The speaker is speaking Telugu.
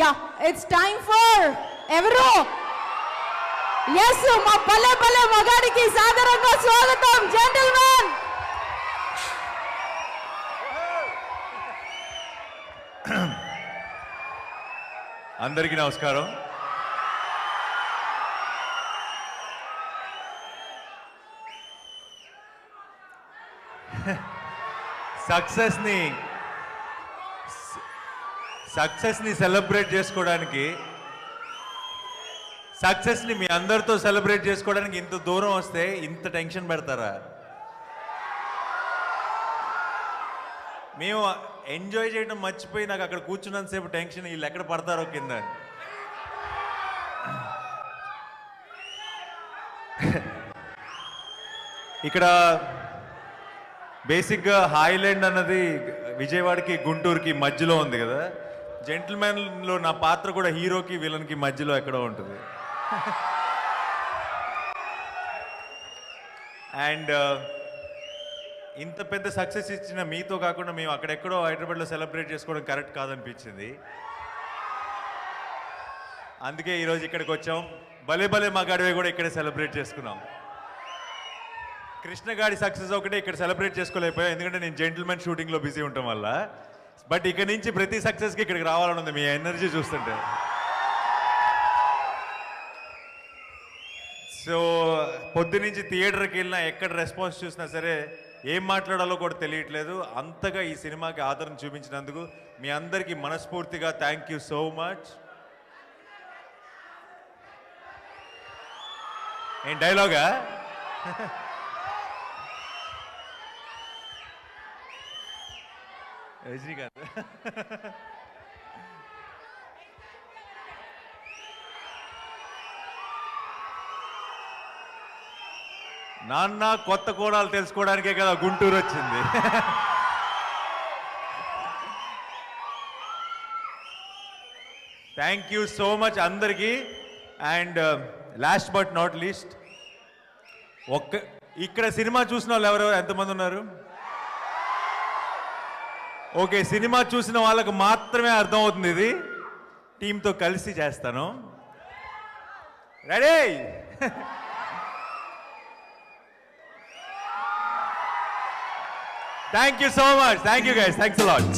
Yeah, it's time for ఎవరు ఎస్ మా పల్లె పల్లె మగాడికి సాదరంగా స్వాగతం జెంటిల్మెన్. అందరికీ నమస్కారం. సక్సెస్ని సెలబ్రేట్ చేసుకోవడానికి, సక్సెస్ని మీ అందరితో సెలబ్రేట్ చేసుకోవడానికి ఇంత దూరం వస్తే ఇంత టెన్షన్ పెడతారా? మేము ఎంజాయ్ చేయడం మర్చిపోయి నాకు అక్కడ కూర్చున్నంతసేపు టెన్షన్, వీళ్ళు ఎక్కడ పడతారో కింద. ఇక్కడ బేసిక్గా హాయిలాండ్ అన్నది విజయవాడకి గుంటూరుకి మధ్యలో ఉంది కదా. జెంటిల్మెన్లో నా పాత్ర కూడా హీరోకి విలన్కి మధ్యలో ఎక్కడో ఉంటుంది. అండ్ ఇంత పెద్ద సక్సెస్ ఇచ్చిన మీతో కాకుండా మేము అక్కడెక్కడో హైదరాబాద్లో సెలబ్రేట్ చేసుకోవడం కరెక్ట్ కాదనిపించింది. అందుకే ఈరోజు ఇక్కడికి వచ్చాం. భలే భలే మగాడివే కూడా ఇక్కడే సెలబ్రేట్ చేసుకున్నాం. కృష్ణగాడి సక్సెస్ ఒకటే ఇక్కడ సెలబ్రేట్ చేసుకోలేకపోయా, ఎందుకంటే నేను జెంటిల్మెన్ షూటింగ్లో బిజీ ఉండటం వల్ల. బట్ ఇక్కడ నుంచి ప్రతి సక్సెస్కి ఇక్కడికి రావాలని ఉంది మీ ఎనర్జీ చూస్తుంటే. సో పొద్దునుంచి థియేటర్కి వెళ్ళినా ఎక్కడ రెస్పాన్స్ చూసినా సరే ఏం మాట్లాడాలో కూడా తెలియట్లేదు. అంతగా ఈ సినిమాకి ఆదరణ చూపించినందుకు మీ అందరికీ మనస్ఫూర్తిగా థ్యాంక్ యూ సో మచ్. ఏం డైలాగా? రజనీకాంత్. నాన్న కొత్త కోణాలు తెలుసుకోవడానికే కదా గుంటూరు వచ్చింది. థ్యాంక్ యూ సో మచ్ అందరికీ. And last but not least, ఇక్కడ సినిమా చూసిన వాళ్ళు ఎవరెవరు ఎంతమంది ఉన్నారు? ఓకే, సినిమా చూసిన వాళ్ళకు మాత్రమే అర్థమవుతుంది. ఇది టీంతో కలిసి చేస్తాను. Ready? Thank you so much. Thank you guys. Thanks a lot.